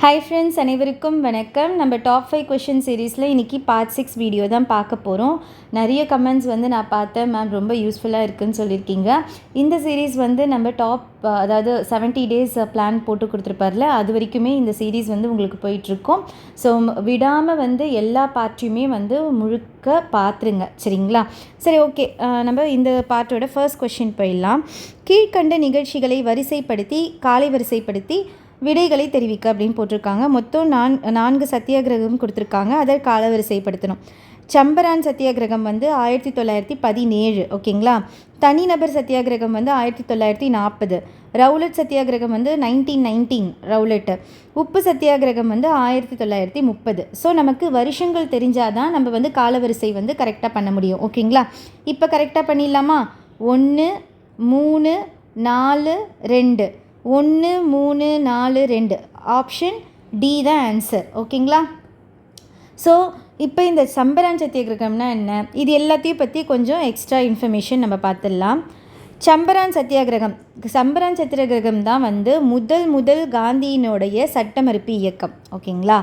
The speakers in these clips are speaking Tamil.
ஹாய் ஃப்ரெண்ட்ஸ், அனைவருக்கும் வணக்கம். நம்ம டாப் 5 கொஷின் சீரீஸில் இன்றைக்கி பார்ட் 6 வீடியோ தான் பார்க்க போகிறோம். நிறைய கமெண்ட்ஸ் நான் பார்த்தேன், மேம் ரொம்ப யூஸ்ஃபுல்லாக இருக்குதுன்னு சொல்லியிருக்கீங்க. இந்த சீரீஸ் நம்ம அதாவது 70 டேஸ் பிளான் போட்டு கொடுத்துருப்பார்ல, அது வரைக்குமே இந்த சீரீஸ் உங்களுக்கு போயிட்டுருக்கோம். ஸோ விடாமல் எல்லா பார்ட்டையுமே முழுக்க பார்த்துருங்க, சரிங்களா? சரி, ஓகே. நம்ம இந்த பார்ட்டோட ஃபர்ஸ்ட் கொஷின் போயிடலாம். கீழ்கண்ட நிகழ்ச்சிகளை வரிசைப்படுத்தி காலை வரிசைப்படுத்தி விடைகளை தெரிவிக்க அப்படின்னு போட்டிருக்காங்க. மொத்தம் 4 சத்தியாகிரகம் கொடுத்துருக்காங்க. அதை காலவரிசைப்படுத்தணும். சம்பரான் சத்தியாகிரகம் 1917, ஓகேங்களா? தனிநபர் சத்தியாகிரகம் 1940. ரவுலட் சத்தியாகிரகம் 1919 ரவுலட். உப்பு சத்தியாகிரகம் 1930. ஸோ நமக்கு வருஷங்கள் தெரிஞ்சாதான் நம்ம காலவரிசை கரெக்டாக பண்ண முடியும், ஓகேங்களா? இப்போ கரெக்டாக பண்ணிடலாமா? 1 3 4 2 1 3 4 2 ஆப்ஷன் டி தான் ஆன்சர், ஓகேங்களா? ஸோ இப்போ இந்த சம்பரான் சத்தியாகிரகம்னா என்ன, இது எல்லாத்தையும் பற்றி கொஞ்சம் எக்ஸ்ட்ரா இன்ஃபர்மேஷன் நம்ம பார்த்துடலாம். சம்பரான் சத்தியாகிரகம் தான் முதல் காந்தியினுடைய சட்ட மறுப்பு இயக்கம், ஓகேங்களா?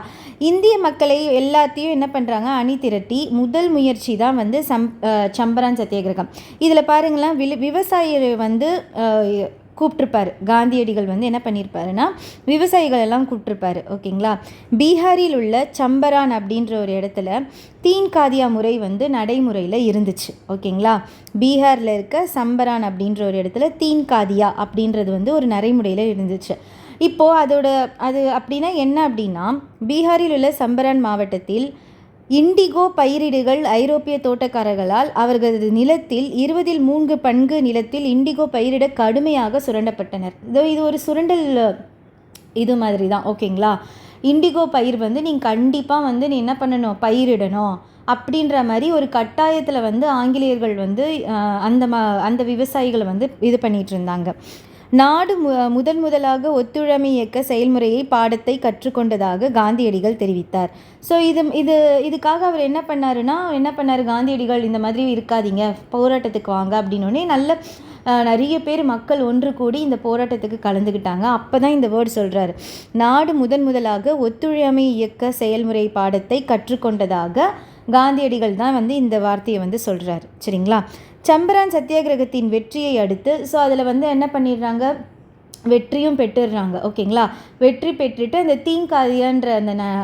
இந்திய மக்களை எல்லாத்தையும் என்ன பண்ணுறாங்க, அணி திரட்டி முதல் முயற்சி தான் சம்பரான் சத்தியாகிரகம். இதில் பாருங்களேன், விவசாயிகள் கூப்பிட்ருப்பார். காந்தியடிகள் என்ன பண்ணியிருப்பாருன்னா விவசாயிகள் எல்லாம் கூப்பிட்ருப்பாரு, ஓகேங்களா? பீகாரில் உள்ள சம்பரான் அப்படின்ற ஒரு இடத்துல தீன் காதியா முறை நடைமுறையில் இருந்துச்சு, ஓகேங்களா? பீகாரில் இருக்க சம்பரான் அப்படின்ற ஒரு இடத்துல தீன் காதியா அப்படின்றது ஒரு நடைமுறையில் இருந்துச்சு. இப்போது அது அப்படின்னா என்ன அப்படின்னா, பீகாரில் உள்ள சம்பரான் மாவட்டத்தில் இண்டிகோ பயிரிடுகள் ஐரோப்பிய தோட்டக்காரர்களால் அவர்களது நிலத்தில் 3 பங்கு நிலத்தில் இண்டிகோ பயிரிட கடுமையாக சுரண்டப்பட்டனர். இது ஒரு சுரண்டல் இது மாதிரி தான், ஓகேங்களா? இண்டிகோ பயிர் நீங்கள் கண்டிப்பாக நீ என்ன பண்ணணும், பயிரிடணும் அப்படின்ற மாதிரி ஒரு கட்டாயத்தில் ஆங்கிலேயர்கள் அந்த விவசாயிகளை இது பண்ணிகிட்டு இருந்தாங்க. நாடு முதலாக ஒத்துழைமை இயக்க செயல்முறையை பாடத்தை கற்றுக்கொண்டதாக காந்தியடிகள் தெரிவித்தார். ஸோ இதுக்காக அவர் என்ன பண்ணார் காந்தியடிகள், இந்த மாதிரி இருக்காதீங்க, போராட்டத்துக்கு வாங்க அப்படின்னோடனே நிறைய பேர் மக்கள் ஒன்று கூடி இந்த போராட்டத்துக்கு கலந்துக்கிட்டாங்க. அப்போ தான் இந்த வேர்டு சொல்கிறாரு, நாடு முதலாக ஒத்துழைமை இயக்க செயல்முறை பாடத்தை கற்றுக்கொண்டதாக காந்தியடிகள் தான் இந்த வார்த்தையை சொல்கிறாரு, சரிங்களா? சம்பரான் சத்தியாகிரகத்தின் வெற்றியை அடுத்து ஸோ அதில் என்ன பண்ணிடுறாங்க, வெற்றியும் பெற்றுடுறாங்க, ஓகேங்களா? வெற்றி பெற்றுட்டு அந்த தீங்காதியான்ற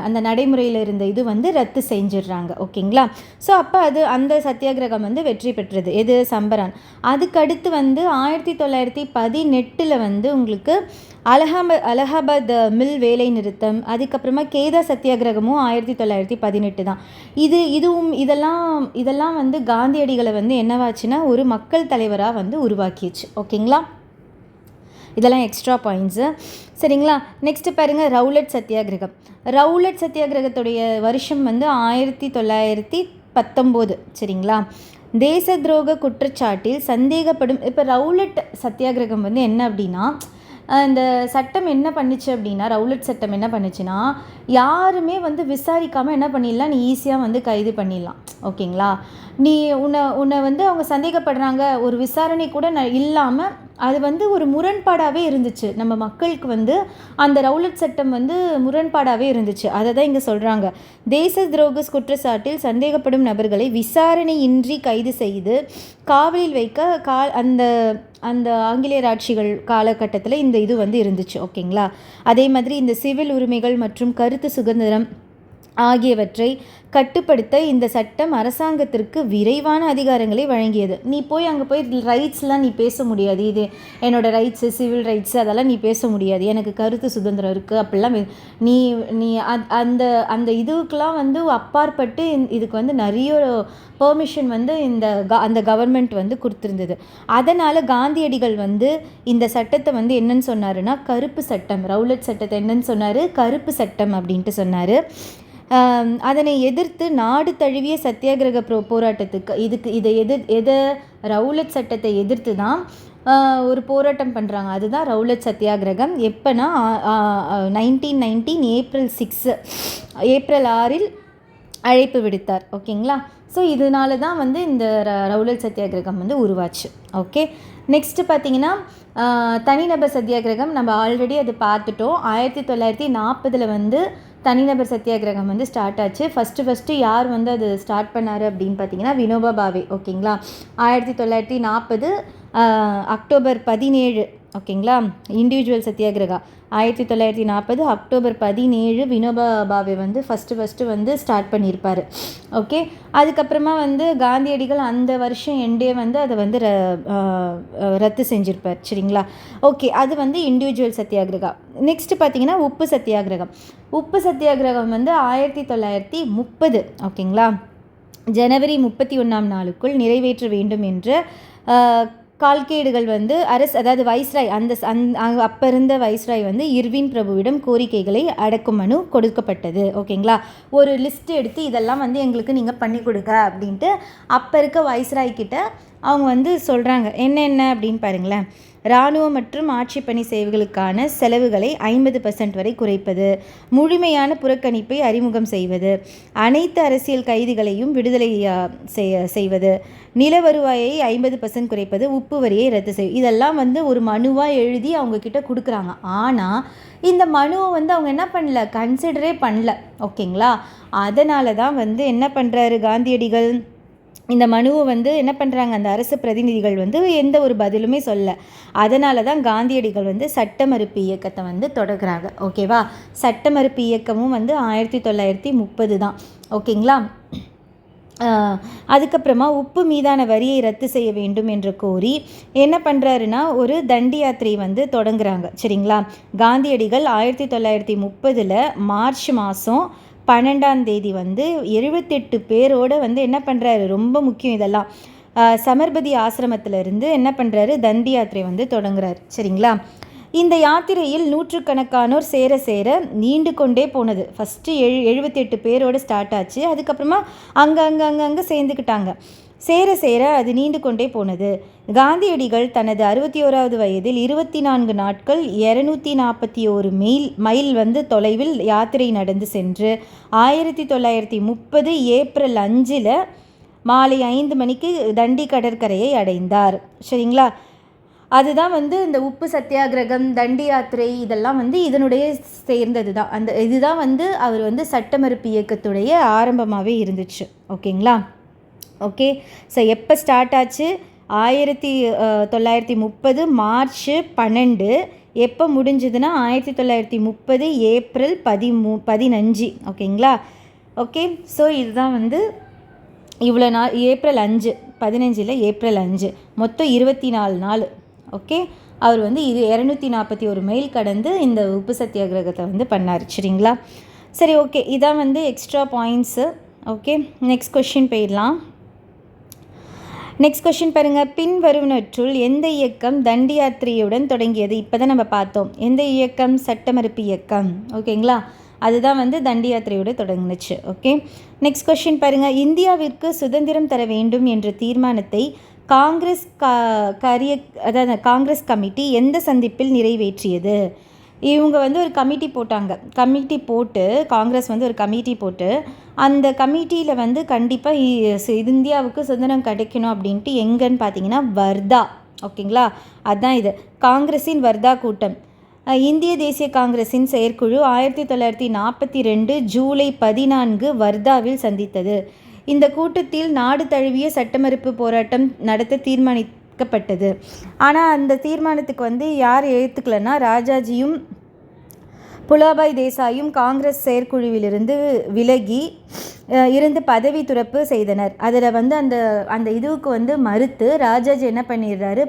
அந்த நடைமுறையில் இருந்த இது ரத்து செஞ்சிடுறாங்க, ஓகேங்களா? ஸோ அப்போ அந்த சத்தியாகிரகம் வெற்றி பெற்றது. எது? சம்பரான். அதுக்கடுத்து 1918 உங்களுக்கு அலகாபாத் மில் வேலை நிறுத்தம், அதுக்கப்புறமா கேதா சத்தியாகிரகமும் 1918 தான். இதெல்லாம் காந்தியடிகளை என்னவாச்சுன்னா ஒரு மக்கள் தலைவராக உருவாக்கிடுச்சு, ஓகேங்களா? இதெல்லாம் எக்ஸ்ட்ரா பாயிண்ட்ஸு, சரிங்களா? நெக்ஸ்ட்டு பாருங்கள், ரவுலட் சத்தியாகிரகத்துடைய வருஷம் 1919, சரிங்களா? தேச துரோக குற்றச்சாட்டில் சந்தேகப்படும். இப்போ ரவுலட் சத்தியாகிரகம் என்ன அப்படின்னா, இந்த சட்டம் என்ன பண்ணுச்சு அப்படின்னா, ரவுலட் சட்டம் என்ன பண்ணுச்சுன்னா, யாருமே விசாரிக்காமல் என்ன பண்ணிடலாம், நீ ஈஸியாக கைது பண்ணிடலாம், ஓகேங்களா? நீ உன்னை அவங்க சந்தேகப்படுறாங்க, ஒரு விசாரணை கூட இல்லாமல் அது ஒரு முரண்பாடாகவே இருந்துச்சு. நம்ம மக்களுக்கு அந்த ரவுலட் சட்டம் முரண்பாடாகவே இருந்துச்சு. அதை தான் இங்கே சொல்கிறாங்க. தேச துரோக குற்றச்சாட்டில் சந்தேகப்படும் நபர்களை விசாரணையின்றி கைது செய்து காவலில் வைக்க அந்த ஆங்கிலேயர் ஆட்சிகள் காலகட்டத்தில் இந்த இது இருந்துச்சு, ஓகேங்களா? அதே மாதிரி இந்த சிவில் உரிமைகள் மற்றும் கருத்து சுதந்திரம் ஆகியவற்றை கட்டுப்படுத்த இந்த சட்டம் அரசாங்கத்திற்கு விரைவான அதிகாரங்களை வழங்கியது. நீ அங்கே போய் ரைட்ஸ்லாம் நீ பேச முடியாது, இது என்னோடய ரைட்ஸு, சிவில் ரைட்ஸு, அதெல்லாம் நீ பேச முடியாது, எனக்கு கருத்து சுதந்திரம் இருக்குது அப்படிலாம் நீ அந்த இதுக்கெலாம் அப்பாற்பட்டு இதுக்கு நிறைய பெர்மிஷன் அந்த கவர்மெண்ட் கொடுத்துருந்தது. அதனால் காந்தியடிகள் இந்த சட்டத்தை என்னன்னு சொன்னாருன்னா கருப்பு சட்டம், ரவுலட் சட்டத்தை என்னன்னு சொன்னார், கருப்பு சட்டம் அப்படின்ட்டு சொன்னார். அதனை எதிர்த்து நாடு தழுவிய சத்தியாகிரக போராட்டத்துக்கு எதை ரவுலட் சட்டத்தை எதிர்த்து தான் ஒரு போராட்டம் பண்ணுறாங்க. அதுதான் ரவுலட் சத்தியாகிரகம். எப்போனா 1919 ஏப்ரல் 6 அழைப்பு விடுத்தார், ஓகேங்களா? ஸோ இதனால தான் இந்த ரவுலட் சத்தியாகிரகம் உருவாச்சு, ஓகே? நெக்ஸ்ட்டு பார்த்தீங்கன்னா தனிநபர் சத்தியாகிரகம் நம்ம ஆல்ரெடி அது பார்த்துட்டோம். 1940 வந்து தனிநபர் சத்தியாகிரகம் வந்து ஸ்டார்ட் ஆச்சு. ஃபஸ்ட்டு யார் வந்து அது ஸ்டார்ட் பண்ணார் அப்படின்னு பார்த்தீங்கன்னா வினோபா பாவே. ஓகேங்களா, 1940 அக்டோபர் 17. ஓகேங்களா, இண்டிவிஜுவல் சத்தியாகிரகா 1940 அக்டோபர் 17 வினோபா பாவே வந்து ஃபஸ்ட்டு வந்து ஸ்டார்ட் பண்ணியிருப்பார். ஓகே, அதுக்கப்புறமா வந்து காந்தியடிகள் அந்த வருஷம் எண்டே வந்து அதை வந்து ரத்து செஞ்சுருப்பார். சரிங்களா, ஓகே, அது வந்து இண்டிவிஜுவல் சத்தியாகிரகா. நெக்ஸ்ட் பார்த்தீங்கன்னா உப்பு சத்தியாகிரகம். உப்பு சத்தியாகிரகம் வந்து 1930. ஓகேங்களா, ஜனவரி 31ஆம் நாளுக்குள் நிறைவேற்ற வேண்டும் என்ற கால்கேடுகள் வந்து அதாவது வைஸ்ராய் அப்போ இருந்த வைஸ்ராய் வந்து இர்வின் பிரபுவிடம் கோரிக்கைகளை அடக்கும் மனு கொடுக்கப்பட்டது. ஓகேங்களா, ஒரு லிஸ்ட் எடுத்து இதெல்லாம் வந்து எங்களுக்கு நீங்கள் பண்ணி கொடுங்க அப்படின்ட்டு அப்போ இருக்க வைஸ்ராய் கிட்ட அவங்க வந்து சொல்கிறாங்க. என்ன அப்படின்னு பாருங்களேன். இராணுவ மற்றும் ஆட்சி பணி சேவைகளுக்கான செலவுகளை 50% வரை குறைப்பது, முழுமையான புறக்கணிப்பை அறிமுகம் செய்வது, அனைத்து அரசியல் கைதிகளையும் விடுதலை செய்வது, நில வருவாயை 50% குறைப்பது, உப்பு வரியை ரத்து செய்வது. இதெல்லாம் வந்து ஒரு மனுவாக எழுதி அவங்கக்கிட்ட கொடுக்குறாங்க. ஆனால் இந்த மனுவை வந்து அவங்க என்ன பண்ணல, கன்சிடரே பண்ணல. ஓகேங்களா, அதனால தான் வந்து என்ன பண்ணுறாரு காந்தியடிகள், இந்த மனுவை வந்து என்ன பண்ணுறாங்க, அந்த அரசு பிரதிநிதிகள் வந்து எந்த ஒரு பதிலுமே சொல்ல. அதனால தான் காந்தியடிகள் வந்து சட்ட மறுப்பு இயக்கத்தை வந்து தொடங்குறாங்க. ஓகேவா, சட்ட மறுப்பு இயக்கமும் வந்து 1930 தான். ஓகேங்களா, அதுக்கப்புறமா உப்பு மீதான வரியை ரத்து செய்ய வேண்டும் என்று கோரி என்ன பண்ணுறாருன்னா ஒரு தண்டி யாத்திரை வந்து தொடங்குறாங்க. சரிங்களா, காந்தியடிகள் 1930 மார்ச் மாதம் 12ஆம் தேதி வந்து 78 பேரோடு வந்து என்ன பண்ணுறாரு, ரொம்ப முக்கியம் இதெல்லாம், சமர்பதி ஆசிரமத்திலிருந்து என்ன பண்ணுறாரு, தண்டி யாத்திரை வந்து தொடங்குறாரு. சரிங்களா, இந்த யாத்திரையில் நூற்றுக்கணக்கானோர் சேர நீண்டு கொண்டே போனது. ஃபஸ்ட்டு 78 பேரோடு ஸ்டார்ட் ஆச்சு. அதுக்கப்புறமா அங்கே சேர்ந்துக்கிட்டாங்க. சேர அது நீண்டு கொண்டே போனது. காந்தியடிகள் தனது 61வது வயதில் 24 நாட்கள் 241 மைல் வந்து தொலைவில் யாத்திரை நடந்து சென்று 1930 ஏப்ரல் 5 மாலை 5 மணிக்கு தண்டி கடற்கரையை அடைந்தார். சரிங்களா, அதுதான் வந்து இந்த உப்பு சத்தியாகிரகம், தண்டி யாத்திரை இதெல்லாம் வந்து இதனுடைய சேர்ந்தது தான். இதுதான் வந்து அவர் வந்து சட்ட மறுப்பு இயக்கத்துடைய ஆரம்பமாகவே இருந்துச்சு. ஓகேங்களா, ஓகே, ஸோ எப்போ ஸ்டார்ட் ஆச்சு, 1930 மார்ச் 12. எப்போ முடிஞ்சதுன்னா 1930 ஏப்ரல் 15. ஓகேங்களா, ஓகே, ஸோ இதுதான் வந்து இவ்வளோ நாள், ஏப்ரல் 5, 15 ஏப்ரல் 5, மொத்தம் 24 நாள். ஓகே, அவர் வந்து 241 மைல் கடந்து இந்த உப்பு சத்தியாகிரகத்தை வந்து பண்ணார். சரிங்களா, சரி, ஓகே, இதான் வந்து extra points. Okay, next question போயிடலாம். நெக்ஸ்ட் கொஷின் பாருங்கள். பின்வருவனற்றுள் எந்த இயக்கம் தண்டி யாத்திரையுடன் தொடங்கியது? இப்போ தான் நம்ம பார்த்தோம். எந்த இயக்கம்? சட்ட மறுப்பு இயக்கம். ஓகேங்களா, அதுதான் வந்து தண்டி யாத்திரையோடு தொடங்குனுச்சு. ஓகே, நெக்ஸ்ட் கொஷின் பாருங்கள். இந்தியாவிற்கு சுதந்திரம் தர வேண்டும் என்ற தீர்மானத்தை காங்கிரஸ் கமிட்டி எந்த சந்திப்பில் நிறைவேற்றியது? இவங்க வந்து ஒரு கமிட்டி போட்டு காங்கிரஸ் வந்து ஒரு கமிட்டி போட்டு அந்த கமிட்டியில் வந்து கண்டிப்பாக இந்தியாவுக்கு சுதந்திரம் கிடைக்கணும் அப்படின்ட்டு எங்கன்னு பார்த்தீங்கன்னா வர்தா. ஓகேங்களா, அதுதான் இது காங்கிரஸின் வர்தா கூட்டம். இந்திய தேசிய காங்கிரஸின் செயற்குழு 1942 ஜூலை 14 வர்தாவில் சந்தித்தது. இந்த கூட்டத்தில் நாடு தழுவிய சட்டமறுப்பு போராட்டம் நடத்த தீர்மானிக்கப்பட்டது. ஆனால் அந்த தீர்மானத்துக்கு வந்து யார் ஏற்றுக்கலன்னா ராஜாஜியும் புலாபாய் தேசாயும் காங்கிரஸ் செயற்குழுவிலிருந்து விலகி இருந்து பதவி துறப்பு செய்தனர். அதில் வந்து அந்த இதுவுக்கு வந்து மறுத்து ராஜாஜி என்ன பண்ணிடுறாரு,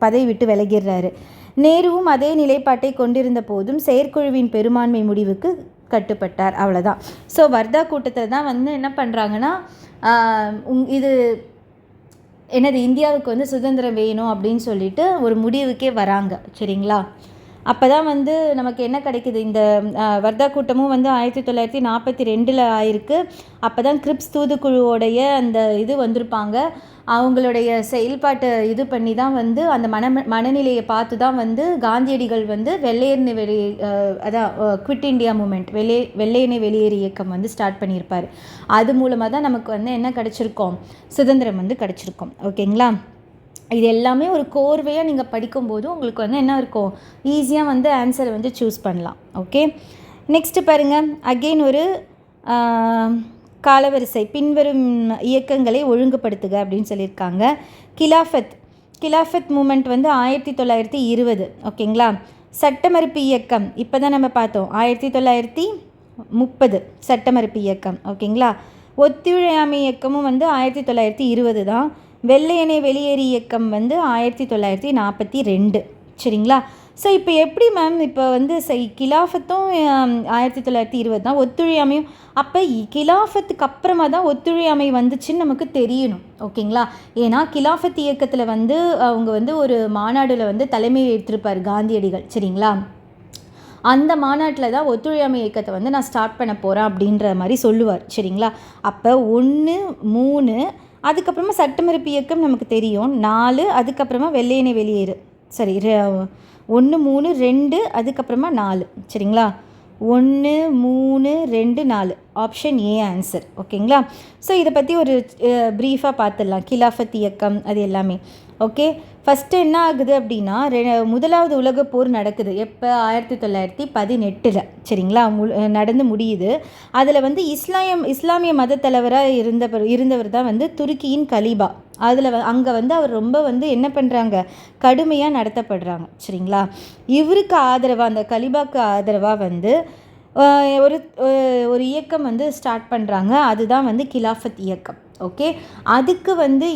பதவி விட்டு விலகிடுறாரு. நேருவும் அதே நிலைப்பாட்டை கொண்டிருந்த போதும் செயற்குழுவின் பெரும்பான்மை முடிவுக்கு கட்டுப்பட்டார். அவ்வளோதான். ஸோ வர்தா கூட்டத்தில் தான் வந்து என்ன பண்ணுறாங்கன்னா இது என்னது, இந்தியாவுக்கு வந்து சுதந்திரம் வேணும் அப்படின்னு சொல்லிட்டு ஒரு முடிவுக்கே வராங்க. சரிங்களா, அப்போ தான் வந்து நமக்கு என்ன கிடைக்குது, இந்த வர்தா கூட்டமும் வந்து 1942 ஆயிருக்கு. அப்போ தான் கிரிப்ஸ் தூதுக்குழுவோடைய அந்த இது வந்திருப்பாங்க. அவங்களுடைய செயல்பாட்டை இது பண்ணி தான் வந்து அந்த மனநிலையை பார்த்து தான் வந்து காந்தியடிகள் வந்து வெள்ளையனே குவிட் இண்டியா மூமெண்ட், வெள்ளையனே வெளியேறு இயக்கம் வந்து ஸ்டார்ட் பண்ணியிருப்பார். அது மூலமாக தான் நமக்கு வந்து என்ன கிடச்சிருக்கோம், சுதந்திரம் வந்து கிடச்சிருக்கோம். ஓகேங்களா, இது எல்லாமே ஒரு கோர்வையாக நீங்கள் படிக்கும்போது உங்களுக்கு வந்து என்ன இருக்கும், ஈஸியாக வந்து ஆன்சரை வந்து சூஸ் பண்ணலாம். ஓகே, நெக்ஸ்ட்டு பாருங்கள், அகெயின் ஒரு காலவரிசை பின்வரும் இயக்கங்களை ஒழுங்குபடுத்துக அப்படின்னு சொல்லியிருக்காங்க. கிலாஃபத் மூமெண்ட் வந்து 1920, ஓகேங்களா. சட்டமறுப்பு இயக்கம் இப்போ தான் நம்ம பார்த்தோம், 1930 சட்டமறுப்பு இயக்கம், ஓகேங்களா. ஒத்துழையாமை இயக்கமும் வந்து 1920 தான். வெள்ளையனே வெளியேறி இயக்கம் வந்து 1942, சரிங்களா. ஸோ இப்போ எப்படி மேம், இப்போ வந்து கிலாஃபத்தும் 1920 தான், ஒத்துழையாமையும் அப்போ கிலாஃபத்துக்கு அப்புறமா தான் ஒத்துழையாமை வந்துச்சுன்னு நமக்கு தெரியணும், ஓகேங்களா. ஏன்னா கிலாஃபத் இயக்கத்தில் வந்து அவங்க வந்து ஒரு மாநாடில் வந்து தலைமை ஏற்றிருப்பார் காந்தியடிகள், சரிங்களா. அந்த மாநாட்டில் தான் ஒத்துழையாமை இயக்கத்தை வந்து நான் ஸ்டார்ட் பண்ண போகிறேன் அப்படின்ற மாதிரி சொல்லுவார், சரிங்களா. அப்போ 1, 3, அதுக்கப்புறமா சட்டமறுப்பு இயக்கம் நமக்கு தெரியும் 4, அதுக்கப்புறமா வெள்ளையனே வெளியேறு, சரி 1, 3, 2, அதுக்கப்புறமா 4, சரிங்களா. 1, 3, 2, 4 ஆப்ஷன் ஏ ஆன்சர், ஓகேங்களா. ஸோ இதை பற்றி ஒரு ப்ரீஃபாக பார்த்துடலாம், கிலாஃபத் இயக்கம் அது எல்லாமே. ஓகே, ஃபஸ்ட்டு என்ன ஆகுது அப்படின்னா, முதலாவது உலகப் போர் நடக்குது எப்போ, 1918, சரிங்களா. நடந்து முடியுது. அதில் வந்து இஸ்லாமிய மத தலைவராக இருந்தவர் தான் வந்து துருக்கியின் கலீபா. அதில் அங்கே வந்து அவர் ரொம்ப வந்து என்ன பண்ணுறாங்க, கடுமையாக நடத்தப்படுறாங்க, சரிங்களா. இவருக்கு ஆதரவாக, அந்த கலீபாவுக்கு ஆதரவாக வந்து ஒரு இயக்கம் வந்து ஸ்டார்ட் பண்ணுறாங்க. அதுதான் வந்து கிலாஃபத் இயக்கம். ஓகே, அதுக்கு வந்து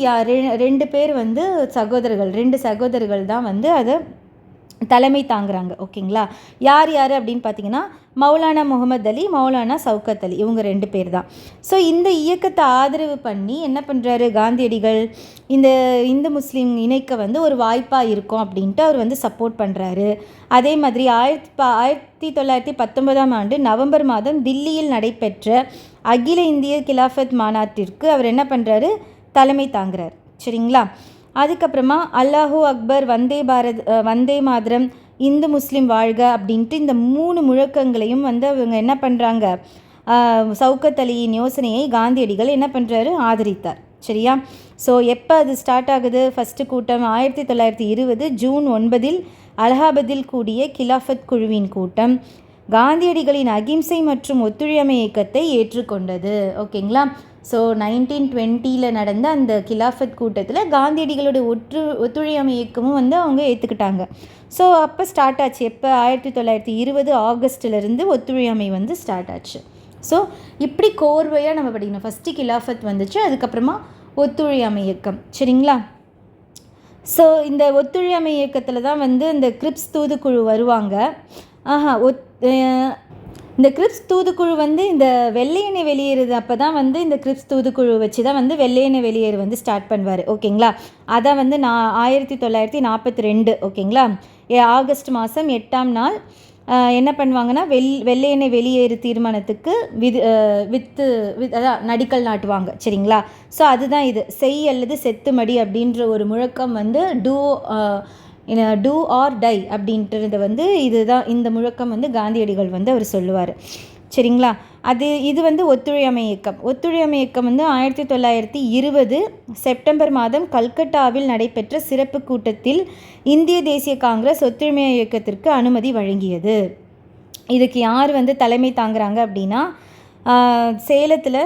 2 பேர் வந்து சகோதரர்கள், 2 சகோதரர்கள் தான் வந்து அதை தலைமை தாங்குறாங்க, ஓகேங்களா. யார் அப்படின்னு பார்த்தீங்கன்னா, மௌலானா முகமது அலி, மௌலானா சவுக்கத் அலி, இவங்க 2 பேர் தான். ஸோ இந்த இயக்கத்தை ஆதரவு பண்ணி என்ன பண்ணுறாரு காந்தியடிகள், இந்த இந்து முஸ்லீம் இணைக்க வந்து ஒரு வாய்ப்பாக இருக்கும் அப்படின்ட்டு அவர் வந்து சப்போர்ட் பண்ணுறாரு. அதே மாதிரி 1919ஆம் ஆண்டு நவம்பர் மாதம் தில்லியில் நடைபெற்ற அகில இந்திய கிலாஃபத் மாநாட்டிற்கு அவர் என்ன பண்ணுறாரு, தலைமை தாங்குறார், சரிங்களா. அதுக்கப்புறமா அல்லாஹூ அக்பர், வந்தே மாதரம், இந்து முஸ்லீம் வாழ்க அப்படின்ட்டு இந்த 3 முழக்கங்களையும் வந்து அவங்க என்ன பண்ணுறாங்க, சவுக்கத் அலியின் யோசனையை காந்தியடிகள் என்ன பண்ணுறாரு, ஆதரித்தார், சரியா. ஸோ எப்போ அது ஸ்டார்ட் ஆகுது, ஃபஸ்ட்டு கூட்டம் 1920 ஜூன் 9 அலகாபாத்தில் கூடிய கிலாஃபத் குழுவின் கூட்டம் காந்தியடிகளின் அகிம்சை மற்றும் ஒத்துழையாமை இயக்கத்தை ஏற்றுக்கொண்டது, ஓகேங்களா. ஸோ 1920 நடந்த அந்த கிலாஃபத் கூட்டத்தில் காந்தியடிகளோட ஒத்துழையாமை இயக்கமும் வந்து அவங்க ஏற்றுக்கிட்டாங்க. ஸோ அப்போ ஸ்டார்ட் ஆச்சு எப்போ, 1920 ஆகஸ்ட்லேருந்து ஒத்துழையாமை வந்து ஸ்டார்ட் ஆச்சு. ஸோ இப்படி கோர்வையாக நம்ம படிக்கணும். ஃபஸ்ட்டு கிலாஃபத் வந்துச்சு, அதுக்கப்புறமா ஒத்துழையாமை இயக்கம், சரிங்களா. ஸோ இந்த ஒத்துழையாமை இயக்கத்தில் தான் வந்து இந்த கிரிப்ஸ் தூதுக்குழு வருவாங்க. இந்த கிரிப்ஸ் தூதுக்குழு வந்து இந்த வெள்ளையனை வெளியேறுது, அப்போ தான் வந்து இந்த கிரிப்ஸ் தூதுக்குழு வச்சு தான் வந்து வெள்ளையனை வெளியேறு வந்து ஸ்டார்ட் பண்ணுவார், ஓகேங்களா. அதான் வந்து 1942, ஓகேங்களா. ஆகஸ்ட் மாதம் 8ஆம் நாள் என்ன பண்ணுவாங்கன்னா, வெள்ளையனை வெளியேறு தீர்மானத்துக்கு அதான் நடிக்கல் நாட்டுவாங்க, சரிங்களா. ஸோ அதுதான் இது செய் அல்லது செத்துமடி அப்படின்ற ஒரு முழக்கம் வந்து டூ ஆர் டை அப்படின்றது வந்து இதுதான், இந்த முழக்கம் வந்து காந்தியடிகள் வந்து அவர் சொல்லுவார், சரிங்களா. இது வந்து ஒத்துழையாமை இயக்கம். ஒத்துழையாமை இயக்கம் வந்து 1920 செப்டம்பர் மாதம் கல்கட்டாவில் நடைபெற்ற சிறப்பு கூட்டத்தில் இந்திய தேசிய காங்கிரஸ் ஒத்துழைமை இயக்கத்திற்கு அனுமதி வழங்கியது. இதுக்கு யார் வந்து தலைமை தாங்குறாங்க அப்படின்னா, சேலத்தில்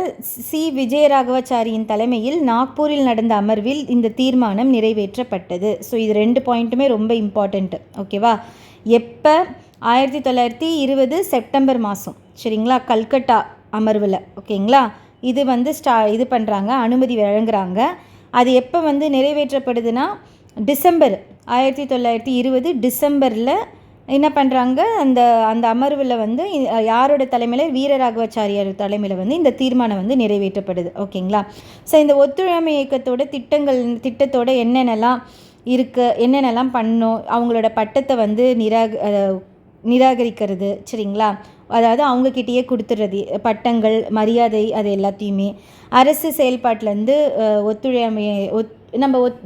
விஜயராகவாச்சாரியின் தலைமையில் நாக்பூரில் நடந்த அமர்வில் இந்த தீர்மானம் நிறைவேற்றப்பட்டது. ஸோ இது 2 பாயிண்ட்டுமே ரொம்ப இம்பார்ட்டண்ட்டு, ஓகேவா. எப்போ, 1920 செப்டம்பர் மாதம், சரிங்களா, கல்கட்டா அமர்வில், ஓகேங்களா. இது வந்து இது பண்ணுறாங்க, அனுமதி வழங்குறாங்க. அது எப்போ வந்து நிறைவேற்றப்படுதுன்னா, டிசம்பர் 1920 டிசம்பரில் என்ன பண்ணுறாங்க, அந்த அமர்வில் வந்து யாரோட தலைமையில், வீரராகவாச்சாரியார் தலைமையில் வந்து இந்த தீர்மானம் வந்து நிறைவேற்றப்படுது, ஓகேங்களா. ஸோ இந்த ஒத்துழையாமை இயக்கத்தோட திட்டத்தோட என்னென்னலாம் இருக்குது, என்னென்னலாம் பண்ணணும், அவங்களோட பட்டத்தை வந்து நிராகரிக்கிறது, சரிங்களா. அதாவது அவங்கக்கிட்டேயே கொடுத்துடுறது பட்டங்கள், மரியாதை, அது எல்லாத்தையுமே அரசு செயல்பாட்டிலேருந்து ஒத்துழையாமையை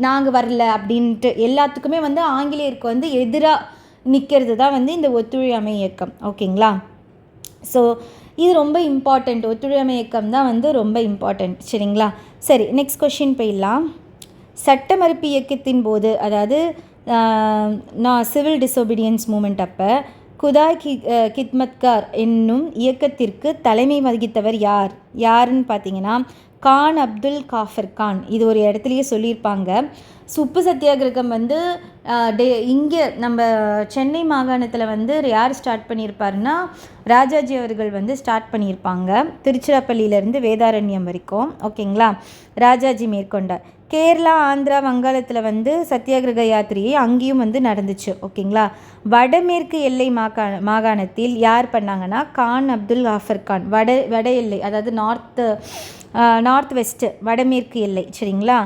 நாங்கள் வரல அப்படின்ட்டு எல்லாத்துக்குமே வந்து ஆங்கிலேயருக்கு வந்து எதிராக நிற்கிறது தான் வந்து இந்த ஒத்துழையாமை இயக்கம், ஓகேங்களா. ஸோ இது ரொம்ப இம்பார்ட்டண்ட், ஒத்துழையாமை இயக்கம் தான் வந்து ரொம்ப இம்பார்ட்டண்ட், சரிங்களா. சரி, நெக்ஸ்ட் கொஷின் போயிடலாம். சட்ட மறுப்பு இயக்கத்தின் போது, அதாவது சிவில் டிசோபீடியன்ஸ் மூமெண்ட் அப்போ குதாய் கித்மத்கார் என்னும் இயக்கத்திற்கு தலைமை வகித்தவர் யாருன்னு பார்த்தீங்கன்னா கான் அப்துல் காஃபர் கான். இது ஒரு இடத்துலையே சொல்லியிருப்பாங்க. உப்பு சத்தியாகிரகம் வந்து இங்கே நம்ம சென்னை மாகாணத்தில் வந்து யார் ஸ்டார்ட் பண்ணியிருப்பாருன்னா ராஜாஜி அவர்கள் வந்து ஸ்டார்ட் பண்ணியிருப்பாங்க. திருச்சிராப்பள்ளியிலேருந்து வேதாரண்யம் வரைக்கும். ஓகேங்களா, ராஜாஜி மேற்கொண்டார். கேரளா, ஆந்திரா, வங்காளத்தில் வந்து சத்தியாகிரக யாத்திரையை அங்கேயும் வந்து நடந்துச்சு. ஓகேங்களா, வடமேற்கு எல்லை மாகாணத்தில் யார் பண்ணாங்கன்னா கான் அப்துல் காஃபர் கான். வட எல்லை, அதாவது நார்த் வெஸ்ட்டு வடமேற்கு எல்லை. சரிங்களா,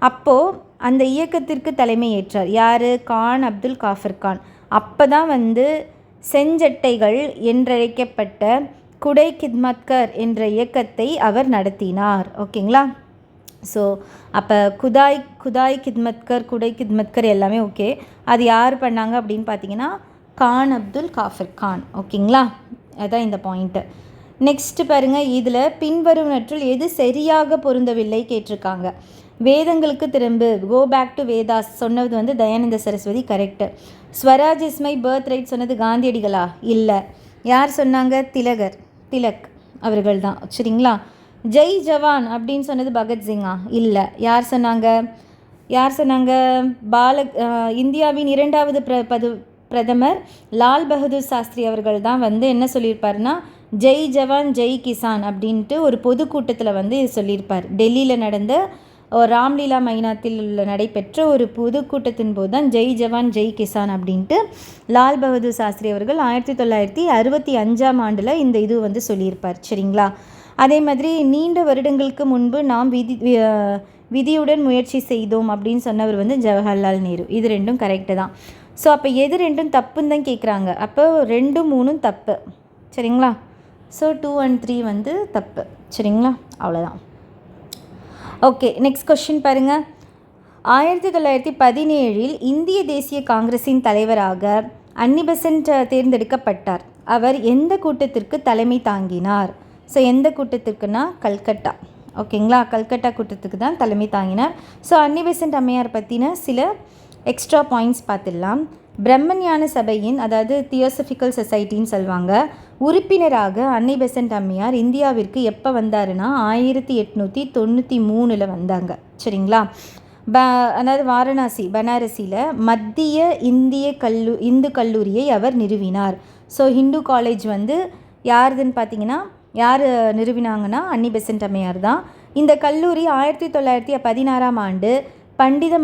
அப்போது அந்த இயக்கத்திற்கு தலைமை ஏற்றார் யார்? கான் அப்துல் காஃபர் கான். அப்போ தான் வந்து செஞ்சட்டைகள் என்றழைக்கப்பட்ட குடை கித்மத்கர் என்ற இயக்கத்தை அவர் நடத்தினார். ஓகேங்களா, ஸோ அப்போ குதாய் கித்மத்கர், குடை கித்மத்கர் எல்லாமே ஓகே. அது யார் பண்ணாங்க அப்படின்னு பார்த்தீங்கன்னா கான் அப்துல் காஃபர் கான். ஓகேங்களா, அதுதான் இந்த பாயிண்ட்டு. நெக்ஸ்ட்டு பாருங்கள், இதில் பின்வருவனற்றுள் எது சரியாக பொருந்தவில்லை கேட்டிருக்காங்க. வேதங்களுக்கு திரும்பு, கோ பேக் டு வேதாஸ் சொன்னது வந்து Dayananda Saraswati, correct. Swaraj is my birth right சொன்னது காந்தியடிகளா? இல்லை. யார் சொன்னாங்க? திலக் அவர்கள் தான். சரிங்களா. ஜெய் ஜவான் அப்படின்னு சொன்னது பகத்சிங்கா? இல்லை. யார் சொன்னாங்க? இந்தியாவின் 2வது பிரதமர் லால் பகதூர் சாஸ்திரி அவர்கள் தான் வந்து என்ன சொல்லியிருப்பாருன்னா ஜெய் ஜவான் ஜெய் கிசான் அப்படின்ட்டு ஒரு பொதுக்கூட்டத்தில் வந்து இது சொல்லியிருப்பார். டெல்லியில் நடந்த ராம்லீலா மைதானத்தில் நடைபெற்ற ஒரு பொதுக்கூட்டத்தின் போது தான் ஜெய் ஜவான் ஜெய் கிசான் அப்படின்ட்டு லால் பகதூர் சாஸ்திரி அவர்கள் 1965ஆம் ஆண்டில் இந்த இது வந்து சொல்லியிருப்பார். சரிங்களா. அதே மாதிரி நீண்ட வருடங்களுக்கு முன்பு நாம் விதியுடன் முயற்சி செய்தோம் அப்படின்னு சொன்னவர் வந்து ஜவஹர்லால் நேரு. இது ரெண்டும் கரெக்டு தான். ஸோ அப்போ எது ரெண்டும் தப்புன்னு தான் கேட்குறாங்க. அப்போ 2, 3 தப்பு. சரிங்களா. ஸோ 2 and 3 வந்து தப்பு. சரிங்களா, அவ்வளோதான். ஓகே, நெக்ஸ்ட் கொஸ்டின் பாருங்கள். 1917 இந்திய தேசிய காங்கிரஸின் தலைவராக அன்னி பெசன்ட் தேர்ந்தெடுக்கப்பட்டார். அவர் எந்த கூட்டத்திற்கு தலைமை தாங்கினார்? ஸோ எந்த கூட்டத்திற்குனா கல்கட்டா. ஓகேங்களா, கல்கட்டா கூட்டத்துக்கு தான் தலைமை தாங்கினார். ஸோ அன்னி பெசன்ட் அம்மையார் பற்றின சில எக்ஸ்ட்ரா பாயிண்ட்ஸ் பார்த்துடலாம். பிரம்மஞான சபையின், அதாவது தியோசபிக்கல் சொசைட்டின்னு சொல்லுவாங்க, உறுப்பினராக அன்னி பெசன்ட் அம்மையார் இந்தியாவிற்கு எப்போ வந்தாருன்னா 1893 வந்தாங்க. சரிங்களா. அதாவது பனாரசியில் மத்திய இந்து கல்லூரியை அவர் நிறுவினார். ஸோ ஹிந்து காலேஜ் வந்து யாருதுன்னு பார்த்தீங்கன்னா யார் நிறுவினாங்கன்னா அன்னி பெசன்ட் அம்மையார் தான். இந்த கல்லூரி 1916ஆம் ஆண்டு பண்டித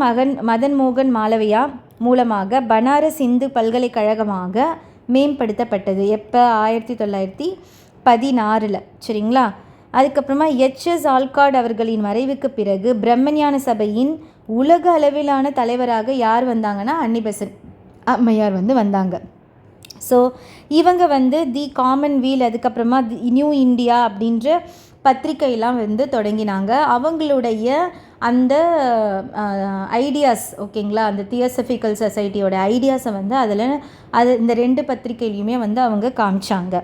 மதன் மோகன் மாலவியா மூலமாக பனாரஸ் இந்து பல்கலைக்கழகமாக மேம்படுத்தப்பட்டது. எப்போ? 1916. சரிங்களா. அதுக்கப்புறமா H.S. ஆல்காட் அவர்களின் மறைவுக்கு பிறகு பிரம்மஞான சபையின் உலக அளவிலான தலைவராக யார் வந்தாங்கன்னா அன்னி பெசன்ட் அம்மையார் வந்து வந்தாங்க. ஸோ இவங்க வந்து தி காமன்வீல், அதுக்கப்புறமா நியூ இந்தியா அப்படின்ற பத்திரிகையெல்லாம் வந்து தொடங்கினாங்க. அவங்களுடைய அந்த ஐடியாஸ், ஓகேங்களா, அந்த தியோசபிக்கல் சொசைட்டியோட ஐடியாஸை வந்து இந்த 2 பத்திரிகையிலையுமே வந்து அவங்க காமிச்சாங்க.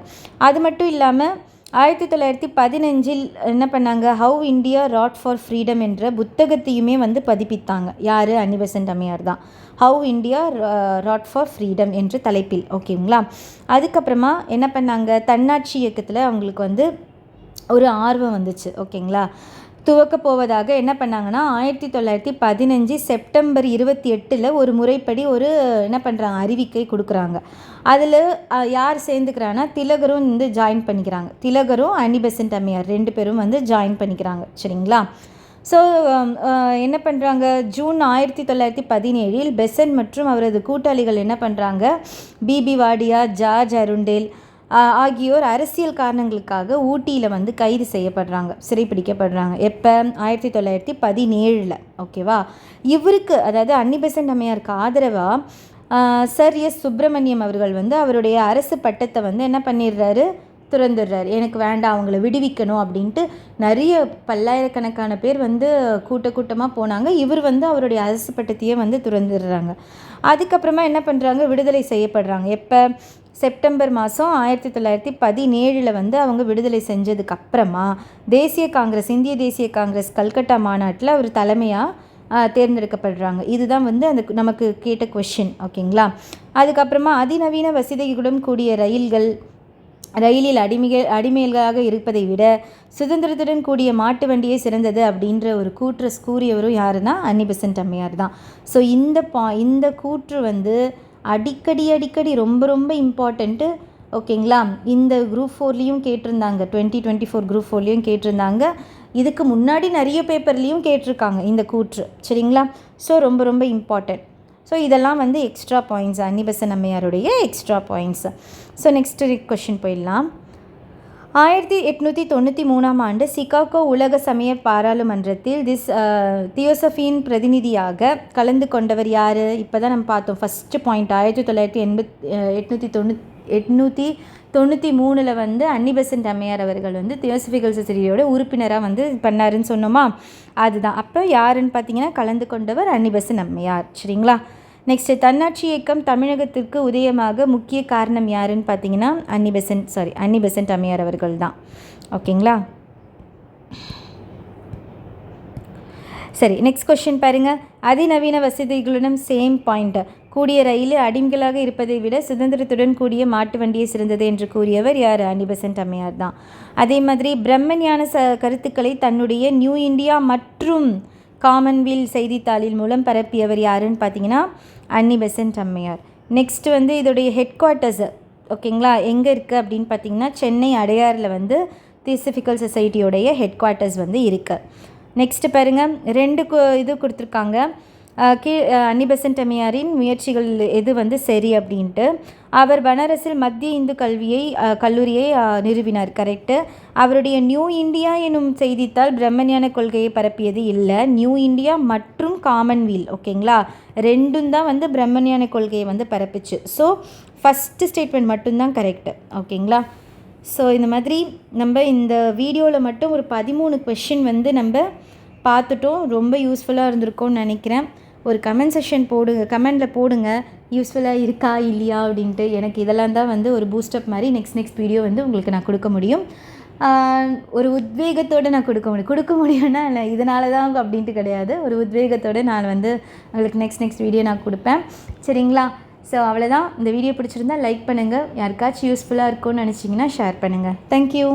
அது மட்டும் இல்லாமல் 1915 என்ன பண்ணாங்க? How India wrought for freedom என்ற புத்தகத்தையுமே வந்து பதிப்பித்தாங்க. யார்? அன்னி பெசன்ட் அம்மையார் தான். How India wrought for freedom என்ற தலைப்பில். ஓகேங்களா. அதுக்கப்புறமா என்ன பண்ணாங்க? தன்னாட்சி இயக்கத்தில் அவங்களுக்கு வந்து ஒரு ஆர்வம் வந்துச்சு. ஓகேங்களா. துவக்க போவதாக என்ன பண்ணாங்கன்னா 1915 செப்டம்பர் 28 ஒரு முறைப்படி என்ன பண்ணுறாங்க? அறிவிக்கை கொடுக்குறாங்க. அதில் யார் சேர்ந்துக்கிறாங்கன்னா திலகரும் வந்து ஜாயின் பண்ணிக்கிறாங்க. திலகரும் அன்னி பெசன்ட் அம்மையார் 2 பேரும் வந்து ஜாயின் பண்ணிக்கிறாங்க. சரிங்களா. ஸோ என்ன பண்ணுறாங்க? ஜூன் 1917 பெசன்ட் மற்றும் அவரது கூட்டாளிகள் என்ன பண்ணுறாங்க? பிபி வாடியா, ஜார்ஜ் அருண்டேல் ஆகியோர் அரசியல் காரணங்களுக்காக ஊட்டியில் வந்து கைது செய்யப்படுறாங்க, சிறைப்பிடிக்கப்படுறாங்க. எப்போ? 1917. ஓகேவா. இவருக்கு, அதாவது அன்னி பெசன்ட் அம்மையாருக்கு ஆதரவாக சர் எஸ் சுப்பிரமணியம் அவர்கள் வந்து அவருடைய அரசு பட்டத்தை வந்து என்ன பண்ணிடுறாரு? துறந்துடுறாரு. எனக்கு வேண்டாம், அவங்கள விடுவிக்கணும் அப்படின்ட்டு நிறைய பல்லாயிரக்கணக்கான பேர் வந்து கூட்டமாக போனாங்க. இவர் வந்து அவருடைய அரசு பட்டத்தையே வந்து துறந்துடுறாங்க. அதுக்கப்புறமா என்ன பண்ணுறாங்க? விடுதலை செய்யப்படுறாங்க. எப்போ? செப்டம்பர் மாதம் 1917 வந்து அவங்க விடுதலை செஞ்சதுக்கப்புறமா இந்திய தேசிய காங்கிரஸ் கல்கட்டா மாநாட்டில் அவர் தலைமையாக தேர்ந்தெடுக்கப்படுறாங்க. இதுதான் வந்து அந்த நமக்கு கேட்ட கொஷின். ஓகேங்களா? அதுக்கப்புறமா அதிநவீன வசதிகளுடன் கூடிய ரயிலில் அடிமைகளாக இருப்பதை விட சுதந்திரத்துடன் கூடிய மாட்டு வண்டியே சிறந்தது அப்படின்ற ஒரு கூற்று கூறியவரும் யாருன்னா அன்னி பெசன்ட் அம்மையார் தான். ஸோ இந்த கூற்று வந்து அடிக்கடி ரொம்ப ரொம்ப இம்பார்ட்டண்ட்டு. ஓகேங்களா? இந்த குரூப் 4லேயும் கேட்டிருந்தாங்க, 2024 குரூப் 4லேயும் கேட்டிருந்தாங்க. இதுக்கு முன்னாடி நிறைய பேப்பர்லேயும் கேட்டிருக்காங்க இந்த கூற்று. சரிங்களா? ஸோ ரொம்ப ரொம்ப இம்பார்ட்டண்ட். ஸோ இதெல்லாம் வந்து எக்ஸ்ட்ரா பாயிண்ட்ஸ், அன்னி பெசன்ட் அம்மையாருடைய extra points. So next question போயிடலாம். 1893ஆம் ஆண்டு சிகாகோ உலக சமய பாராளுமன்றத்தில் தியோசஃபியின் பிரதிநிதியாக கலந்து கொண்டவர் யார்? இப்போ தான் நம்ம பார்த்தோம் ஃபஸ்ட்டு பாயிண்ட். 1893 வந்து அன்னி பெசன்ட் அம்மையார் அவர்கள் வந்து தியோசபிக்கல் சொசைட்டியோட உறுப்பினராக வந்து பண்ணாருன்னு சொன்னோமா, அதுதான். அப்போ யாருன்னு பார்த்தீங்கன்னா கலந்து கொண்டவர் அன்னி பெசன்ட் அம்மையார். சரிங்களா? நெக்ஸ்ட்டு தன்னாட்சி இயக்கம் தமிழகத்திற்கு உதயமாக முக்கிய காரணம் யாருன்னு பார்த்தீங்கன்னா அன்னி பெசன்ட் அம்மையார் அவர்கள் தான். ஓகேங்களா? சரி, நெக்ஸ்ட் கொஷின் பாருங்கள். அதிநவீன வசதிகளுடன் சேம் பாயிண்ட். கூடிய ரயிலில் அடிமைகளாக இருப்பதை விட சுதந்திரத்துடன் கூடிய மாட்டு வண்டியை சிறந்தது என்று கூறியவர் யார்? அன்னி பெசன்ட் அம்மையார் தான். அதே மாதிரி பிரம்மஞான கருத்துக்களை தன்னுடைய நியூ இந்தியா மற்றும் காமன்வெல்த் செய்தித்தாளின் மூலம் பரப்பியவர் யாருன்னு பார்த்தீங்கன்னா அன்னி பெசன்ட் அம்மையார். நெக்ஸ்ட் வந்து இதோடைய ஹெட் குவார்ட்டர்ஸ் ஓகேங்களா எங்கே இருக்குது அப்படின்னு பார்த்தீங்கன்னா சென்னை அடையாறில் வந்து தியோசபிக்கல் சொசைட்டியோடைய ஹெட் குவார்ட்டர்ஸ் வந்து இருக்குது. நெக்ஸ்ட்டு பாருங்கள், 2 இது கொடுத்துருக்காங்க. அன்னி பெசன்ட் அம்மையாரின் முயற்சிகள் எது வந்து சரி அப்படின்ட்டு. அவர் பனாரஸில் மத்திய இந்து கல்லூரியை நிறுவினார். கரெக்டு. அவருடைய நியூ இந்தியா எனும் செய்தித்தாள் பிரம்மஞான கொள்கையை பரப்பியது இல்லை. நியூ இந்தியா மற்றும் காமன்வெல்த் ஓகேங்களா ரெண்டும் தான் வந்து பிரம்மஞான கொள்கையை வந்து பரப்பிச்சு. ஸோ ஃபஸ்ட்டு ஸ்டேட்மெண்ட் மட்டும்தான் கரெக்டு. ஓகேங்களா? ஸோ இந்த மாதிரி நம்ம இந்த வீடியோவில் மட்டும் ஒரு 13 கொஷின் வந்து நம்ம பார்த்துட்டோம். ரொம்ப யூஸ்ஃபுல்லாக இருந்திருக்கும்னு நினைக்கிறேன். ஒரு கமெண்டில் போடுங்க யூஸ்ஃபுல்லாக இருக்கா இல்லையா அப்படின்ட்டு. எனக்கு இதெல்லாம் தான் வந்து ஒரு பூஸ்டப் மாதிரி நெக்ஸ்ட் வீடியோ வந்து உங்களுக்கு நான் கொடுக்க முடியும். ஒரு உத்வேகத்தோடு நான் கொடுக்க முடியும்னா இல்லை இதனால தான் அப்படின்ட்டு கிடையாது. ஒரு உத்வேகத்தோடு நான் வந்து உங்களுக்கு நெக்ஸ்ட் வீடியோ நான் கொடுப்பேன். சரிங்களா? ஸோ அவ்வளோதான். இந்த வீடியோ பிடிச்சிருந்தா லைக் பண்ணுங்கள். யாருக்காச்சும் யூஸ்ஃபுல்லாக இருக்கும்னு நினச்சிங்கன்னா ஷேர் பண்ணுங்கள். தேங்க்யூ.